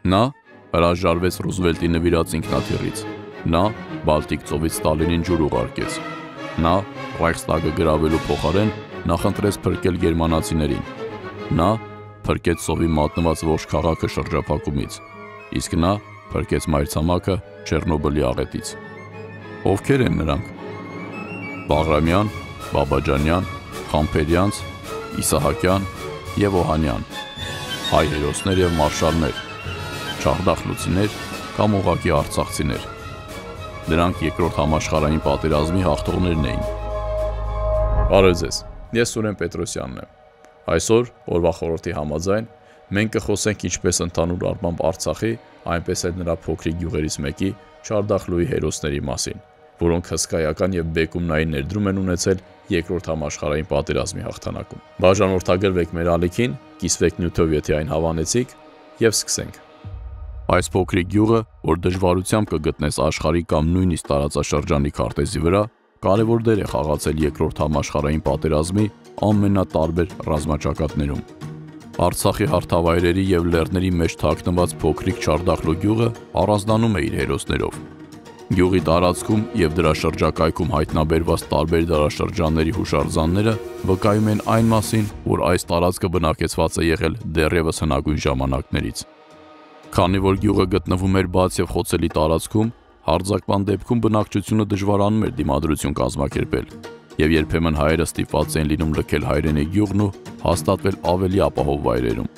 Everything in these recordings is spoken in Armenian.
Նա հրաժարվեց Ռուզվելտի նվիրած ինքնաթիռից, նա Բալտիկ ծովից Ստալինին ջուր ուղարկեց, նա Ռայխստագը գրավելու փոխարեն նախընտրեց փրկել գերմանացիներին, նա փրկեց սովի մատնված ողջ քաղաքը շրջափակումից, իսկ նա փրկեց մայրցամաքը Չեռնոբիլի աղետից։ Ովքեր են նրանք։ Բաղրամյան, Բաբաջանյան, Խամփերյանց, Իսահակյան և Օհանյան, հայ հերոսներ և մարշալներ, չաղդախլուցիներ կամ ուղղակի արցախցիներ։ Նրանք երկրորդ համաշխարհային պատերազմի հաղթողներն էին։ Բարև ձեզ, ես Սուրեն Պետրոսյանն եմ։ Այսօր օրվա խորհրդի համաձայն մենք կխոսենք ինչպես ընդհանուր առմամբ Արցախի, այնպես էլ նրա փոքրիկ գյուղերից մեկի Չարդախլուի հերոսների մասին, որոնք հսկայական և բեկումնային ներդրում են ունեցել երկրորդ համաշխարհային պատերազմի հաղթանակում։ Բաժանորդագրվեք մեր ալիքին, կիսվեք նյութով, եթե այն հավանեցիք, և սկսենք։ Այս փոքրիկ գյուղը, որ դժվարությամբ կգտնես աշխարհի կամ նույնիսկ տարածաշրջանի քարտեզի վրա, կարևոր դեր է խաղացել երկրորդ համաշխարհային պատերազմի ամենատարբեր ռազմաճակատներում։ Արցախի հարթավայրերի և լեռների մեջ թաքնված փոքրիկ Չարդախլու գյուղը առանձնանում է իր հերոսներով։ Գյուղի տարածքում և դրա շրջակայքում հայտնաբերված տարբեր դարաշրջանների հուշարձանները վկայում են այն մասին, որ այս տարածքը բնակեցված է եղել դեռևս հնագույն ժամանակներից։ Քանի որ գյուղը գտնվում էր բաց և խոցելի տարածքում, հարձակման դեպքում բնակչությունը դժվարանում էր դիմադրություն կազմակերպել, և երբեմն հայերը ստիպված էին լինում լքել հայրենի գյուղն ու հաստատվել ավելի ապահով վայրերում։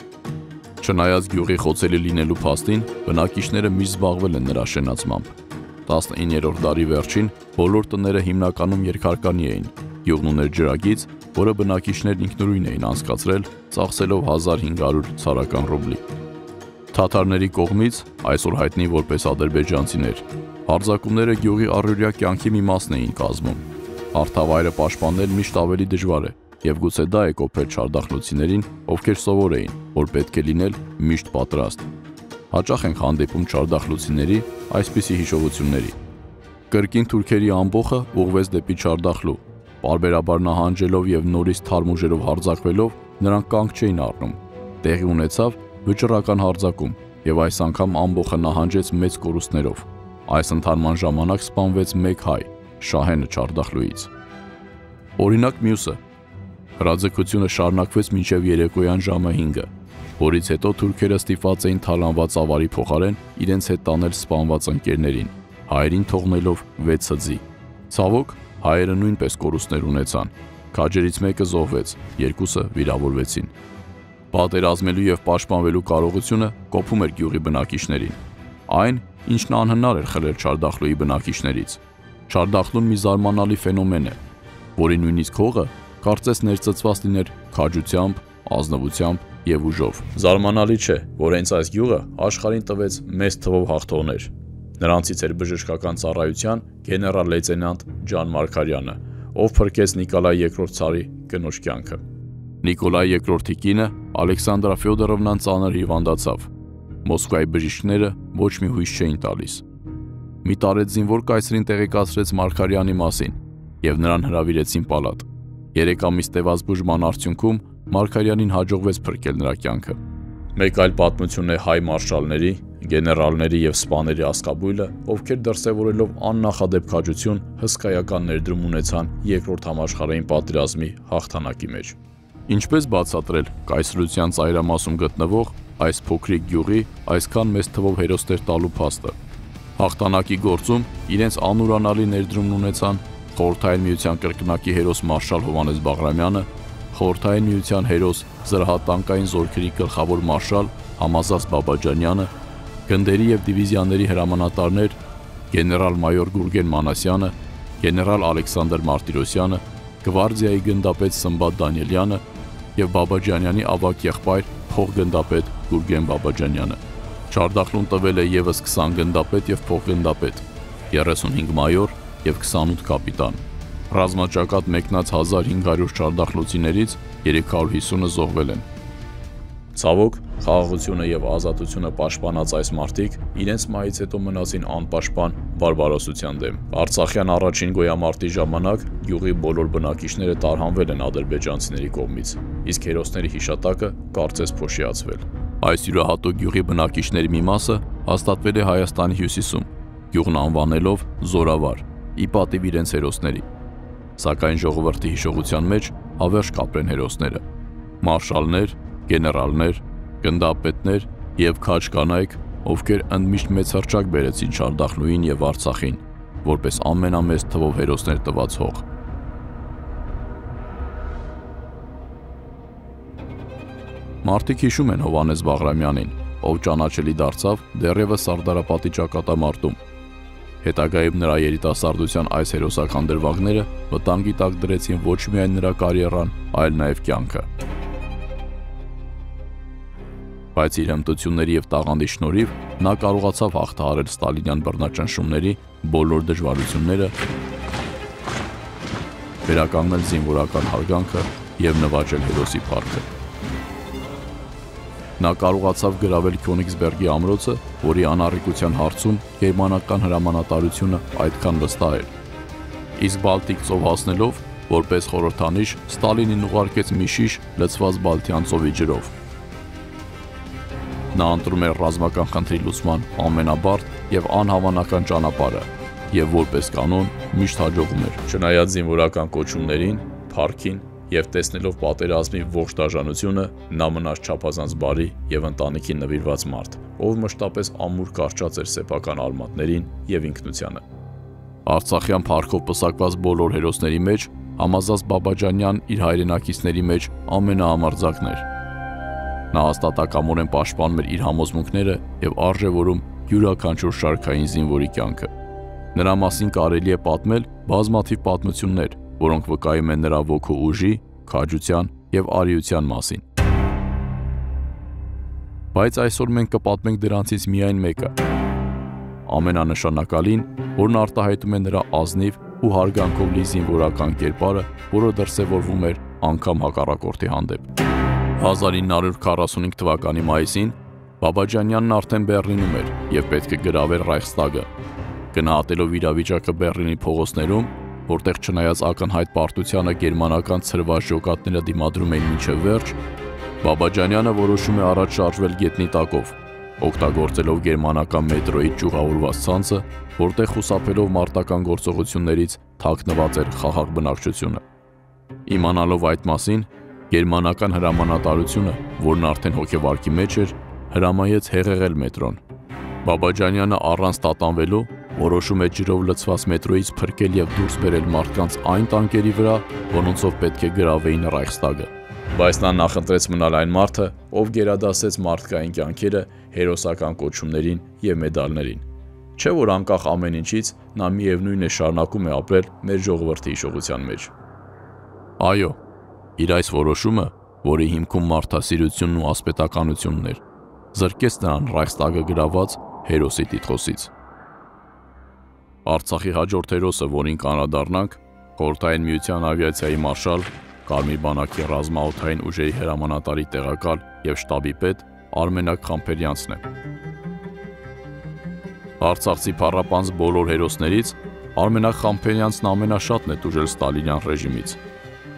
Չնայած գյուղի խոցելի լինելու փաստին, բնակիչները միշտ զբաղվել են նրա շենացմամբ։ 19-րդ դարի վերջին բոլոր տները հիմնականում երկհարկանի էին, գյուղն ուներ ջրագիծ, որը բնակիչներն ինքնուրույն էին անցկացրել, ծախսելով 1500 ցարական ռուբլի։ Թաթարների կողմից, այսօր հայտնի որպես ադրբեջանցիներ, հարձակումները գյուղի առօրյա կյանքի մի մասն էին կազմում։ Հարթավայրը պաշտպանել միշտ ավելի դժվար է, և գուցե դա է կոփել չարդախլուցիներին, ովքեր սովոր էին, որ պետք է լինել միշտ պատրաստ։ Հաճախ ենք հանդիպում չարդախլուցիների այսպիսի հիշողությունների։ Կրկին թուրքերի ամբոխը ուղղվեց դեպի Չարդախլու, պարբերաբար նահանջելով և նորից թարմ ուժերով հարձակվելով, նրանք կանգ չէին առնում։ Տեղի ունեցավ վճռական հարձակում, և այս անգամ ամբոխը նահանջեց մեծ կորուստներով։ Այս ընդհանման ժամանակ սպանվեց մեկ հայ, Շահենը Չարդախլուից։ Օրինակ մյուսը։ Հրաձգությունը շարունակվեց մինչև երեկոյան ժամը 5-ը, որից հետո թուրքերը ստիպված էին թալանված ավարի փոխարեն իրենց հետ տանել սպանված ընկերներին, հայերին թողնելով 6 հձի։ Ցավոք, հայերը նույնպես կորուստներ ունեցան։ Քաջերից մեկը զոհվեց, երկուսը վիրավորվեցին։ Պատերազմելու և պաշտպանվելու կարողությունը կոփում էր գյուղի բնակիչներին։ Այն, ինչն անհնար էր խլել Չարդախլուի բնակիչներից։ Չարդախլուն մի զարմանալի ֆենոմեն է, որի նույնիսկ հողը կարծես ներծծված լիներ քաջությամբ, ազնվությամբ և ուժով։ Զարմանալի չէ, որ հենց այս գյուղը աշխարհին տվեց մեծ թվով հաղթողներ։ Նրանցից էր բժշկական ծառայության գեներալ-լեյտենանտ Ջան Մարգարյանը, ով փրկեց Նիկոլայ II ցարի կնոջ կյանքը։ Նիկոլայ II-ի կինը Ալեքսանդրա Ֆյոդորովնան ծանր հիվանդացավ։ Մոսկվայի բժիշկները ոչ մի հույս չէին տալիս։ Մի տարեց զինվոր կայսրին տեղեկացրեց Մարգարյանի մասին, և նրան հրավիրեցին պալատ։ 3 ամիս տևած բուժման արդյունքում Մարգարյանին հաջողվեց փրկել նրա կյանքը։ Մեկ այլ պատմություն է հայ մարշալների, գեներալների և սպաների ասկաբույլը, ովքեր դրսևորելով աննախադեպ քաջություն հսկայական ներդրում ունեցան երկրորդ համաշխարհային պատերազմի հաղթանակի մեջ։ Ինչպես բացատրել կայսրության ծայրամասում գտնվող այս փոքրիկ գյուղի այսքան մեծ թվով հերոսներ տալու փաստը։ Հաղթանակի գործում իրենց անուրանալի ներդրումն ունեցան Խորհրդային Միության կրկնակի հերոս մարշալ Հովհաննես Բաղրամյանը, Խորհրդային Միության հերոս զրահատանկային զորքերի գլխավոր մարշալ Համազած Բաբաջանյանը, գնդերի և դիվիզիաների հրամանատարներ գեներալ-մայոր Գուրգեն Մանասյանը, գեներալ Ալեքսանդր Մարտիրոսյանը, գվարդիայի գնդապետ Սմբատ Դանիելյանը և Բաբաջանյանի ավագ եղբայր փոխգնդապետ Գուրգեն Բաբաջանյանը։ Չարդախլուն տվել է ևս 20 գնդապետ և փոխգնդապետ, 35 մայոր և 28 կապիտան։ Ռազմաճակատ մեկնած 1500 չարդախլուցիներից 350-ը զոհվել են։ Ցավոք, խաղաղությունը և ազատությունը պաշտպանած այս մարդիկ իրենց մահից հետո մնացին անպաշտպան բարբարոսության դեմ։ Արցախյան առաջին գոյամարտի ժամանակ գյուղի բոլոր բնակիչները տարհանվել են ադրբեջանցիների կողմից, իսկ հերոսների հիշատակը կարծես փոշիացվել։ Այս յուրահատուկ գյուղի բնակիչների մի մասը հաստատվել է Հայաստանի հյուսիսում, գյուղն անվանելով Զորավար, ի պատիվ իրենց հերոսների։ Սակայն ժողովրդի հիշողության մեջ հավերժ կապրեն հերոսները՝ մարշալներ, գեներալներ, գնդապետներ և քաջ կանայք, ովքեր ընդմիշտ մեծ հռչակ բերեցին Շարդախնուին և Արցախին, որպես ամենամեծ թվով հերոսներ տված հող։ Մարդիկ հիշում են Հովհաննես Բաղրամյանին, ով ճանաչելի դարձավ դեռևս Սարդարապատի ճակատամարտում։ Հետագայում նրա երիտասարդության այս հերոսական դրվագները վտանգի տակ դրեցին ոչ միայն նրա կարիերան, այլ նաև կյանքը։ Բայց իր հմտությունների և տաղանդի շնորհիվ նա կարողացավ հաղթահարել ստալինյան բռնաճնշումների բոլոր դժվարությունները, վերականգնել զինվորական հարգանքը և նվաճել հերոսի փառքը։ Նա կարողացավ գրավել Քյոնիգսբերգի ամրոցը, որի անառիկության հարցում գերմանական հրամանատարությունը այդքան վստահ էր։ Իսկ Բալտիկ ծով հասնելով, որպես խորհրդանիշ, Ստալինին ուղարկեց մի շիշ լցված Բալթյան ծովի ջրով։ Նա ընտրում էր ռազմական խնդրի լուծման ամենաբարդ և անհավանական ճանապարհը, և որպես կանոն միշտ հաջողում էր։ Չնայած զինվորական կոչումներին, փառքին և տեսնելով պատերազմի ողջ դաժանությունը, նա մնաց չափազանց բարի և ընտանիքին նվիրված մարդ, ով մշտապես ամուր կարճած էր սեփական արմատներին և ինքնությանը։ Արցախյան փառքով պսակված բոլոր հերոսների մեջ Համազած Բաբաջանյան իր հայրենակիցների մեջ ամենահամարձակն էր։ Նա հաստատակամորեն պաշտպանում էր իր համոզմունքները և արժևորում յուրաքանչյուր շարքային զինվորի կյանքը։ Նրա մասին կարելի է պատմել բազմաթիվ պատմություններ, որոնք վկայում են նրա ոգու ուժի, քաջության և արիության մասին։ Բայց այսօր մենք կպատմենք դրանցից միայն մեկը։ Ամենանշանակալին, որն արտահայտում է նրա ազնիվ ու հարգանքով լի զինվորական կերպարը, որը դրսևորվում էր անգամ հակառակորդի հանդեպ։ 1945 թվականի մայիսին Բաբաջանյանն արդեն Բեռլինում էր և պետք է գրավեր Ռայխստագը։ Գնահատելով իրավիճակը Բեռլինի փողոցներում, որտեղ չնայած ակնհայտ պարտությանը գերմանական ցրված ջոկատները դիմադրում էին մինչև վերջ, Բաբաջանյանը որոշում է առաջ շարժվել գետնի տակով, օգտագործելով գերմանական մետրոյի ճյուղավորված ցանցը, որտեղ խուսափելով մարտական գործողություններից թաքնված էր խաղաղ բնակչությունը։ Իմանալով այդ մասին, գերմանական հրամանատարությունը, որն արդեն հոգեվարքի մեջ էր, հրամայեց հեղեղել մետրոն։ Բաբաջանյանը առանց տատանվելու որոշում է ջրով լցված մետրոյից փրկել և դուրս բերել մարդկանց այն տանկերի վրա, որոնցով պետք է գրավեին Ռայխստագը։ Բայց նա նախընտրեց մնալ այն մարդը, ով գերադասեց մարդկային կյանքերը հերոսական կոչումներին և մեդալներին։ Չէ՞ որ անկախ ամեն ինչից նա միևնույն է շարունակում է ապրել մեր ժողովրդի հիշողության մեջ։ Այո, իր այս որոշումը, որի հիմքում մարդասիրությունն ու ասպետականությունն էր, զրկեց նրան Ռայխստագը գրաված հերոսի տիտղոսից։ Արցախի հաջորդ հերոսը, որին կանրադառնանք, Խորհրդային Միության ավիացիայի մարշալ, Կարմիր բանակի ռազմաօդային ուժերի հրամանատարի տեղակալ և շտաբի պետ Արմենակ Խամփերյանցն է։ Արցախցի փառապանծ բոլոր հերոսներից Արմենակ Խամփերյանցն ամենաշատն է տուժել ստալինյան ռեժիմից։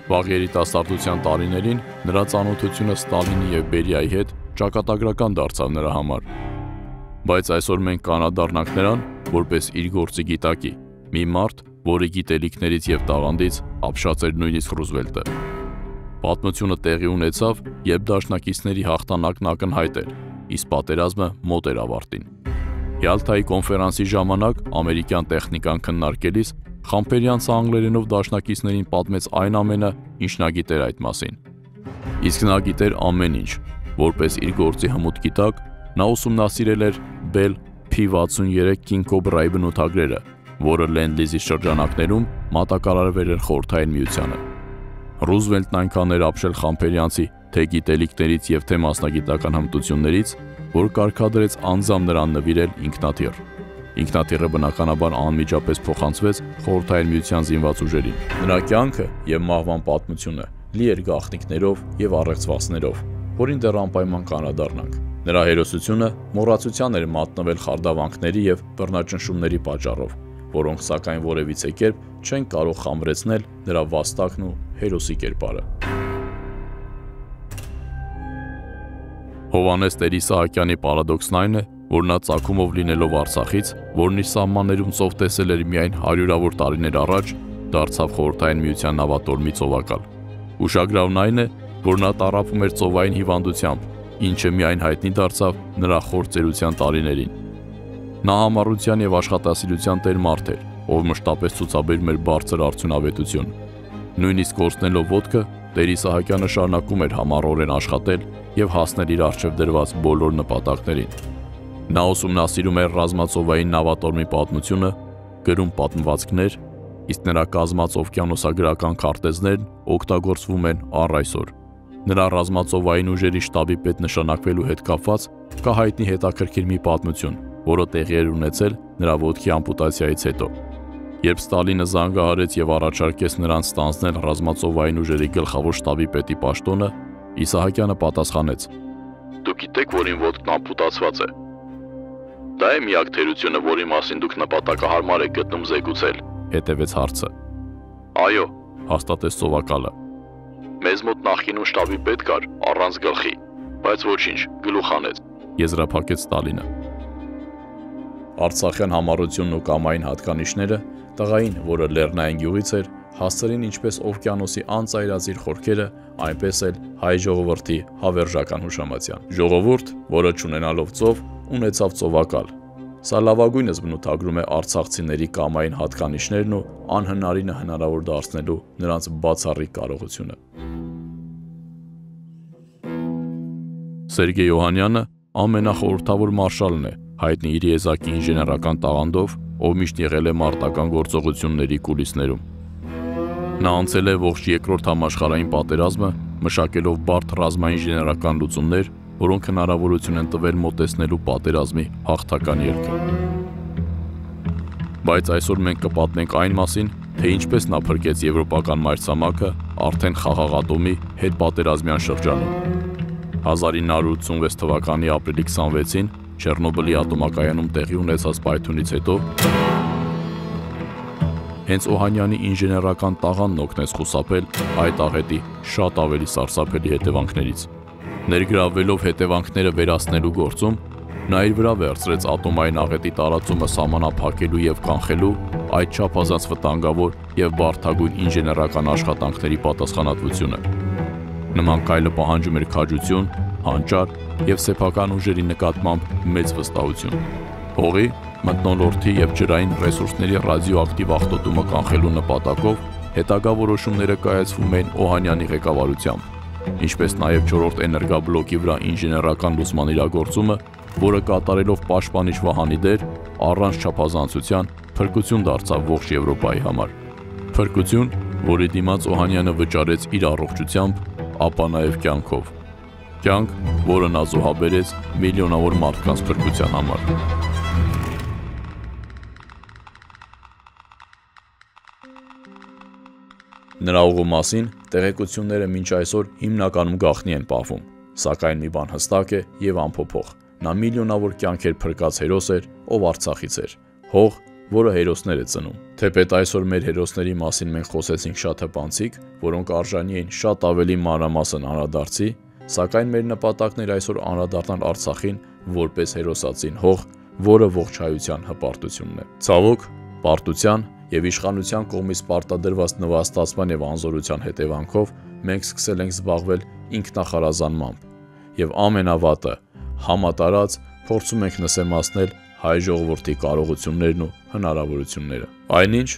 Վաղ երիտասարդության տարիներին նրա ծանոթությունը Ստալինի և Բերիայի հետ ճակատագրական դարձավ նրա համար։ Բայց այսօր մենք կանրադառնանք նրան, որպես իր գործի գիտակի, մի մարդ, որի գիտելիքներից և տաղանդից ապշած էր նույնիսկ Ռուզվելտը։ Պատմությունը տեղի ունեցավ, երբ դաշնակիցների հաղթանակն ակնհայտ էր, իսկ պատերազմը մոտ էր ավարտին։ Յալթայի կոնֆերանսի ժամանակ ամերիկյան տեխնիկան քննարկելիս Խամփերյանցը անգլերենով դաշնակիցներին պատմեց այն ամենը, ինչ նա գիտեր այդ մասին։ Իսկ նա գիտեր ամեն ինչ, որպես իր գործի հմուտ գիտակ, նա ուսումնասիրել էր Bell P-63 King Cobra-ի բնութագրերը, որը Լենդ-լիզի շրջանակներում մատակարարվել էր Խորհրդային Միությանը։ Ռուզվելտն այնքան էր ապշել Խամփերյանցի թե գիտելիքներից և թե մասնագիտական հմտություններից, որ կարգադրեց անձամբ նրան նվիրել ինքնաթիռ։ Ինքնաթիռը բնականաբար անմիջապես փոխանցվեց Խորհրդային Միության զինված ուժերին։ Նրա կյանքը և մահվան պատմությունը լի էր գաղտնիքներով և առեղծվածքներով, որին դեռ անպայման կանրադառնանք։ Նրա հերոսությունը մոռացության էր մատնվել խարդավանքների և բռնաճնշումների պատճառով, որոնք սակայն որևիցե կերպ չեն կարող խամրեցնել նրա վաստակն ու հերոսի կերպարը։ Հովհաննես Տեր-Իսահակյանի պարադոքսն այն է, որ նա ծագումով լինելով Արցախից, որն իր սահմաններում ծով տեսել էր միայն հարյուրավոր տարիներ առաջ, դարձավ Խորհրդային Միության նավատորմի ծովակալ։ Ուշագրավն այն է, որ նա տառապում էր ծովային հիվանդությամբ, ինչը միայն հայտնի դարձավ նրա խոր ծերության տարիներին։ Նա համառության եւ աշխատասիրության տեր մարդ էր, ով մշտապես ցուցաբերում էր բարձր արդյունավետություն։ Նույնիսկ կորցնելով ոտքը, Տեր-Իսահակյանը շարունակում էր համառորեն աշխատել եւ հասնել իր առջև դրված բոլոր նպատակներին։ Նա ուսումնասիրում էր ռազմածովային նավատորմի պատմությունը, գրում պատմվածքներ, իսկ նրա կազմած օվկիանոսագրական քարտեզներն օգտագործվում են առ այսօր։ Նրա ռազմածովային ուժերի շտաբի պետ նշանակվելու հետ կապված կա հայտնի հետաքրքիր մի պատմություն, որը տեղի էր ունեցել նրա ոտքի ամպուտացիայից հետո։ Երբ Ստալինը զանգահարեց եւ առաջարկեց նրան ստանձնել ռազմածովային ուժերի գլխավոր շտաբի պետի պաշտոնը, Իսահակյանը պատասխանեց. «Դուք գիտեք, որ իմ ոտքն ամպուտացված է։ Դա է միակ թերությունը, որի մասին դուք նպատակահարմար եք գտնում զեկուցել», հետևեց հարցը։ «Այո», հաստատեց ծովակալը։ «Մեզ մոտ նախկինում շտաբի պետ կար առանց գլխի, բայց ոչինչ, գլուխ անեց», եզրափակեց Ստալինը։ Արցախյան համառությունն ու կամային հատկանիշները տղային, որը լեռնային գյուղից էր, հասցրին ինչպես օվկիանոսի անծայրազիր խորքերը, այնպես էլ հայ ժողովրդի հավերժական հուշամատյան։ Ժողովուրդ, որը չունենալով ծով, ունեցավ ծովակալ։ Սա լավագույնս բնութագրում է արցախցիների կամային հատկանիշներն ու անհնարինը հնարավոր դարձնելու նրանց բացառիկ կարողությունը։ Սերգեյ Օհանյանը ամենախորհրդավոր մարշալն է, հայտնի իր եզակի ինժեներական տաղանդով, ով միշտ եղել է մարտական գործողությունների կուլիսներում։ Նա անցել է ողջ երկրորդ համաշխարհային պատերազմը, մշակելով բարդ ռազմաինժեներական լուծումներ, որոնք հնարավորություն են տվել մոտեցնելու պատերազմի հաղթական ելքը։ Բայց այսօր մենք կպատմենք այն մասին, թե ինչպես նա փրկեց եվրոպական մայրցամաքը արդեն խաղաղատոմի հետպատերազմյան շրջանում։ 1986 թվականի ապրիլի 26-ին Չեռնոբիլի ատոմակայանում տեղի ունեցած պայթյունից հետո հենց Օհանյանի ինժեներական տաղանդն օգնեց խուսափել այդ աղետի շատ ավելի սարսափելի հետևանքներից։ Ներգրավվելով հետևանքները վերացնելու գործում, նա իր վրա վերցրեց ատոմային աղետի տարածումը սահմանափակելու եւ կանխելու այդ չափազանց վտանգավոր եւ բարդագույն ինժեներական աշխատանքների պատասխանատվությունը։ Նման քայլը պահանջում էր քաջություն, հանճար եւ սեփական ուժերի նկատմամբ մեծ վստահություն։ Հողի, մթնոլորտի եւ ջրային ռեսուրսների ռադիոակտիվ աղտոտումը կանխելու նպատակով հետագա որոշումները կայացվում էին Օհանյանի ղեկավարությամբ, ինչպես նաեւ 4-րդ էներգաբլոկի վրա ինժեներական լուծման իրագործումը, որը կատարելով պաշտպանիչ վահանի դեր, առանց չափազանցության փրկություն դարձավ ողջ Եվրոպայի համար։ Փրկություն, որի դիմաց Օհանյանը վճարեց իր առողջությամբ, ապա նաեւ կյանքով։ Կյանք, որը նա զոհաբերեց միլիոնավոր մարդկանց փրկության համար։ Նրա ուղու մասին տեղեկությունները մինչ այսօր հիմնականում գաղտնի են պահվում, սակայն մի բան հստակ է եւ անփոփոխ։ Նա միլիոնավոր կյանքեր փրկած հերոս էր, ով Արցախից էր, հող, որը հերոսներ է ծնում։ Թեպետ այսօր մեր հերոսների մասին մենք խոսեցինք շատ հպանցիկ, որոնք արժանի են շատ ավելի մանրամասն անդրադարձի, սակայն մեր նպատակն էր այսօր անդրադառնալ Արցախին որպես հերոսացին հող, որը ողջ հայության հպարտությունն է։ Ցավոք, պարտության եւ իշխանության կողմից պարտադրված նվաստացման եւ անզորության հետևանքով մենք սկսել ենք զբաղվել ինքնախարազանմամբ եւ ամենավատը համատարած փորձում ենք նսեմացնել հայ ժողովրդի կարողություններն ու հնարավորությունները։ Այնինչ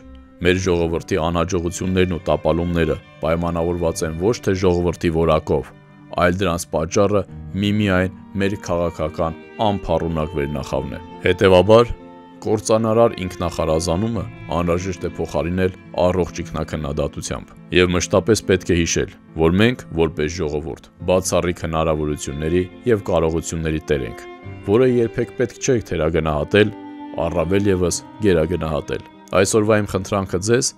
մեր ժողովրդի անհաջողություններն ու տապալումները պայմանավորված են ոչ թե ժողովրդի որակով, այլ դրանց պատճառը միմիայն մեր քաղաքական անփառունակ վերնախավն է։ Հետևաբար կործանարար ինքնախարազանումը անհրաժեշտ է փոխարինել առողջ ինքնաքննադատությամբ։ Եվ մշտապես պետք է հիշել, որ մենք, որպես ժողովուրդ, բացառիկ հնարավորությունների եւ կարողությունների տեր ենք, որը երբեք պետք չէ թերագնահատել, առավել եւս գերագնահատել։ Այսօրվա իմ խնդրանքը ձեզ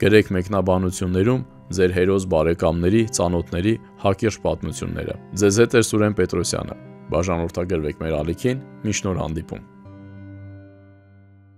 գրեք մեկնաբանություններում ձեր հերոս բարեկամների, ծանոթների հակիրճ պատմությունները։ Ձեզ հետ է Սուրեն Պետրոսյանը։ Բաժանորդագրվեք մեր ալիքին, մինչ նոր հանդիպում։